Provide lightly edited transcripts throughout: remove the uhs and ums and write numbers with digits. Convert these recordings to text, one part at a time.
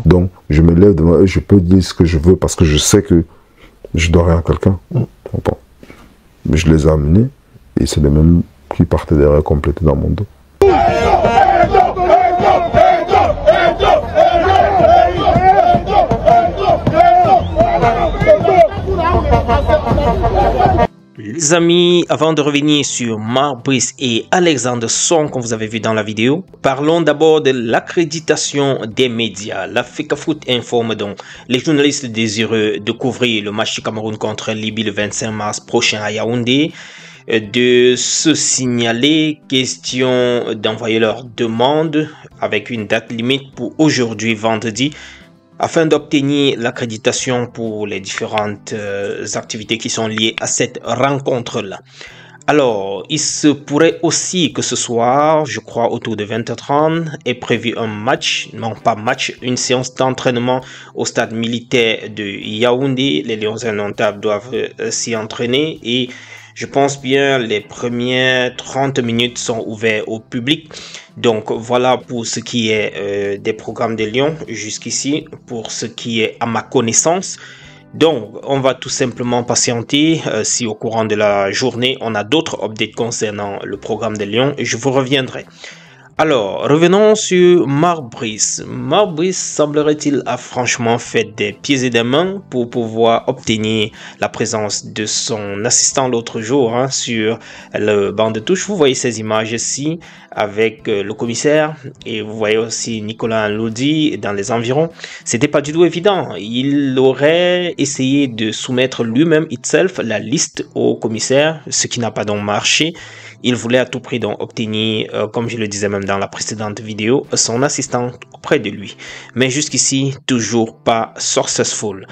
Donc, je me lève devant eux, je peux dire ce que je veux parce que je sais que je dois rien à quelqu'un. Bon. Mais je les ai amenés et c'est les mêmes qui partaient derrière compléter dans mon dos. Les amis, avant de revenir sur Marc Brice et Alexandre Song, comme vous avez vu dans la vidéo, parlons d'abord de l'accréditation des médias. L'Africa Foot informe donc les journalistes désireux de couvrir le match du Cameroun contre Libye le 25 mars prochain à Yaoundé de se signaler, question d'envoyer leur demande avec une date limite pour aujourd'hui vendredi, afin d'obtenir l'accréditation pour les différentes activités qui sont liées à cette rencontre-là. Alors, il se pourrait aussi que ce soir, je crois autour de 20h30, est prévu un match, non pas match, une séance d'entraînement au stade militaire de Yaoundé. Les Lions indomptables doivent s'y entraîner et je pense bien les premières 30 minutes sont ouvertes au public. Donc voilà pour ce qui est des programmes des Lions jusqu'ici, pour ce qui est à ma connaissance. Donc on va tout simplement patienter. Si au courant de la journée on a d'autres updates concernant le programme des Lions, je vous reviendrai. Alors, revenons sur Marc Brice. Marc Brice, semblerait-il, a franchement fait des pieds et des mains pour pouvoir obtenir la présence de son assistant l'autre jour sur le banc de touche. Vous voyez ces images ici avec le commissaire et vous voyez aussi Nicolas Lodi dans les environs. C'était pas du tout évident. Il aurait essayé de soumettre lui-même itself la liste au commissaire, ce qui n'a pas donc marché. Il voulait à tout prix donc obtenir, comme je le disais même dans la précédente vidéo, son assistant auprès de lui. Mais jusqu'ici, toujours pas successful.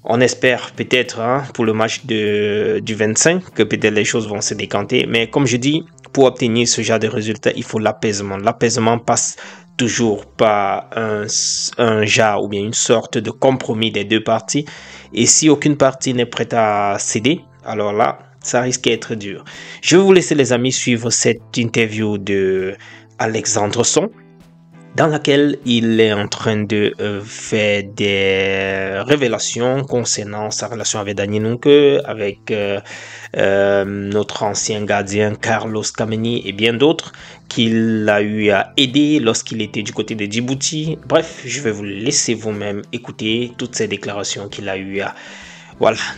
On espère peut-être pour le match du 25 que peut-être les choses vont se décanter. Mais comme je dis, pour obtenir ce genre de résultats, il faut l'apaisement. L'apaisement passe toujours par un genre ou bien une sorte de compromis des deux parties. Et si aucune partie n'est prête à céder, alors là, ça risque d'être dur. Je vais vous laisser les amis suivre cette interview de Alexandre Song, dans laquelle il est en train de faire des révélations concernant sa relation avec Danny Nunke, avec notre ancien gardien Carlos Kameni et bien d'autres qu'il a eu à aider lorsqu'il était du côté de Djibouti. Bref, je vais vous laisser vous-même écouter toutes ces déclarations qu'il a eu à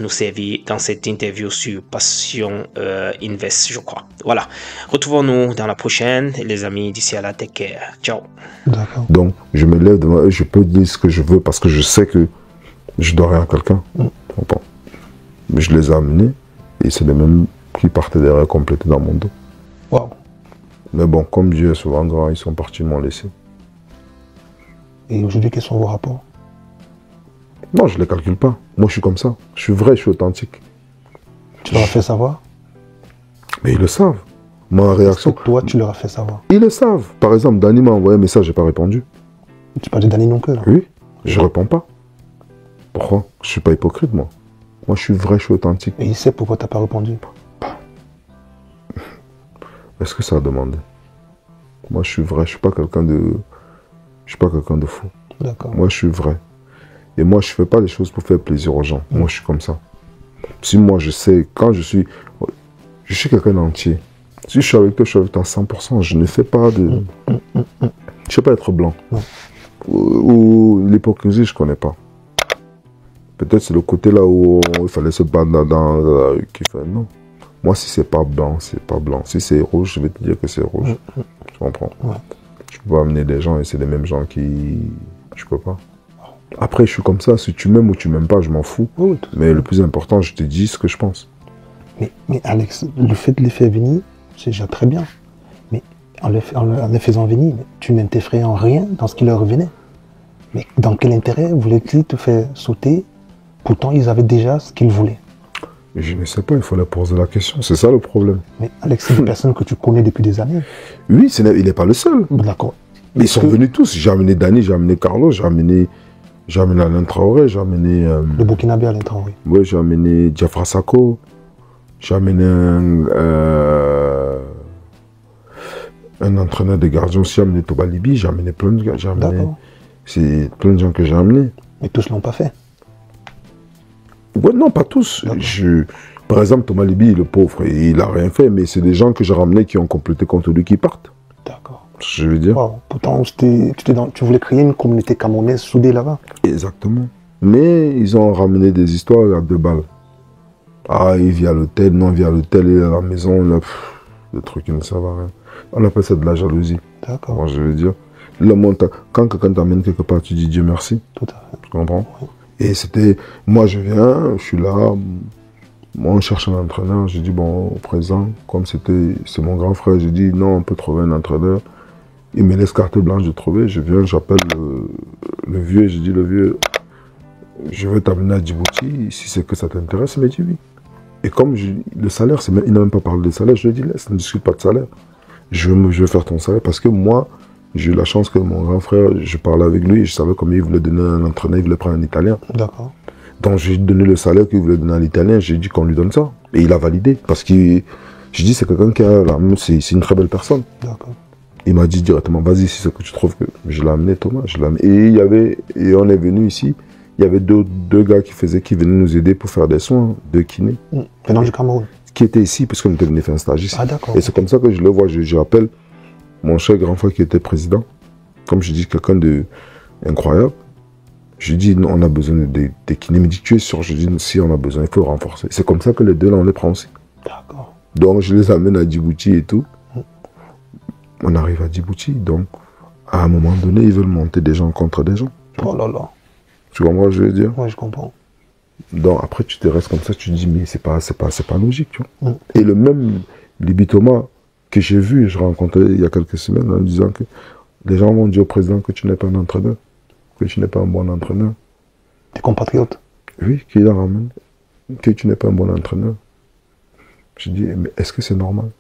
nous servir dans cette interview sur Passion Invest, je crois. Voilà, retrouvons-nous dans la prochaine, les amis, d'ici à la take care. Ciao. D'accord. Donc, je me lève devant eux, je peux dire ce que je veux parce que je sais que je dois rien à quelqu'un. Bon. Mais je les ai amenés et c'est les mêmes qui partaient derrière compléter dans mon dos. Wow. Mais bon, comme Dieu est souvent grand, ils sont partis, m'ont laissé. Et aujourd'hui, quels sont vos rapports? Non, je ne les calcule pas. Moi, je suis comme ça. Je suis vrai, je suis authentique. Tu leur as fait savoir? Mais ils le savent. Ma réaction... Est-ce que toi, tu leur as fait savoir? Ils le savent. Par exemple, Danny m'a envoyé un message, je n'ai pas répondu. Tu parles de Danny Nunke, là? Oui, je ne réponds pas. Pourquoi? Je ne suis pas hypocrite, moi. Moi, je suis vrai, je suis authentique. Et il sait pourquoi tu n'as pas répondu? Est-ce que ça a demandé? Moi, je suis vrai, je ne suis pas quelqu'un de... Je suis pas quelqu'un de fou. D'accord. Moi, je suis vrai. Et moi, je ne fais pas les choses pour faire plaisir aux gens. Moi, je suis comme ça. Si moi, je sais, quand je suis quelqu'un d'entier. Si je suis avec toi, je suis avec toi à 100%. Je ne fais pas de... Je ne sais pas être blanc. Ou l'hypocrisie, je ne connais pas. Peut-être c'est le côté là où il fallait se battre dans la rue qui fait non. Moi, si c'est pas blanc, c'est pas blanc. Si c'est rouge, je vais te dire que c'est rouge. Tu comprends? Je peux pas amener des gens et c'est les mêmes gens qui... Je peux pas. Après, je suis comme ça. Si tu m'aimes ou tu m'aimes pas, je m'en fous. Oui, mais le plus important, je te dis ce que je pense. Mais Alex, le fait de les faire venir, c'est déjà très bien. Mais en les faisant venir, tu n'interférais en rien dans ce qui leur revenait. Mais dans quel intérêt voulaient-ils te faire sauter? Pourtant, ils avaient déjà ce qu'ils voulaient. Je ne sais pas, il faut leur poser la question. C'est ça le problème. Mais Alex, c'est des personnes que tu connais depuis des années. Oui, il n'est pas le seul. D'accord. Mais ils sont venus tous. J'ai amené Danny, j'ai amené Carlos, j'ai amené Alain Traoré, j'ai amené... le Burkinabé Alain Traoré. Oui, j'ai amené Diafra Sakho, j'ai amené un entraîneur de gardien aussi, j'ai amené Toba Libi, j'ai amené plein de gars, C'est plein de gens que j'ai amenés. Mais tous l'ont pas fait. Ouais, non, pas tous. Par exemple, Thomas Liby, le pauvre, il a rien fait, mais c'est des gens que j'ai ramenés qui ont complété contre lui qui partent. D'accord. Je veux dire. Wow. Pourtant, tu voulais créer une communauté camerounaise soudée là-bas. Exactement. Mais ils ont ramené des histoires à 2 balles. Ah, il vit à l'hôtel, non, il vit à l'hôtel, il est à la maison, là, le truc qui ne servent à rien. On appelle ça de la jalousie. D'accord. Moi, je veux dire. Le monde, quand quelqu'un t'amène quelque part, tu dis Dieu merci. Tout à fait. Tu comprends? Oui. Et c'était, moi je viens, je suis là, moi on cherche un entraîneur, je dis bon, au présent, comme c'est mon grand frère, je dis non, on peut trouver un entraîneur. Il me laisse carte blanche de trouver, je viens, j'appelle le vieux, je dis le vieux, je veux t'amener à Djibouti, si c'est que ça t'intéresse, il me dit oui. Et comme le salaire, il n'a même pas parlé de salaire, je lui ai dit laisse, ne discute pas de salaire. Je veux faire ton salaire parce que moi, j'ai eu la chance que mon grand frère, je parlais avec lui et je savais combien il voulait donner un entraîneur, il voulait prendre un Italien. D'accord. Donc j'ai donné le salaire qu'il voulait donner à l'Italien, j'ai dit qu'on lui donne ça. Et il a validé parce que j'ai dit c'est quelqu'un qui a c'est une très belle personne. D'accord. Il m'a dit directement vas-y si c'est que tu trouves que je l'ai amené Thomas, je l'ai amené. Et on est venu ici, il y avait deux gars qui venaient nous aider pour faire des soins, 2 kinés. Venant du Cameroun. Qui étaient ici parce qu'on était venu faire un stage ici. Ah d'accord. Et c'est comme ça que je le vois, je rappelle mon cher grand frère qui était président, comme je dis, quelqu'un d'incroyable. Je dis, non, on a besoin de kinés. Il me dit, tu es sûr? Je dis, si on a besoin, il faut renforcer. C'est comme ça que les deux, là, on les prend aussi. D'accord. Donc, je les amène à Djibouti et tout. On arrive à Djibouti, donc, à un moment donné, ils veulent monter des gens contre des gens. Oh là là. Tu comprends ce que je veux dire? Oui, je comprends. Donc, après, tu te restes comme ça, tu te dis, mais c'est pas logique, tu vois. Et le même Liby Thomas que j'ai vu, je rencontrais il y a quelques semaines en disant que les gens vont dire au président que tu n'es pas un entraîneur, que tu n'es pas un bon entraîneur. Tes compatriotes? Oui, qu'il en ramène, que tu n'es pas un bon entraîneur. Je dis, mais est-ce que c'est normal?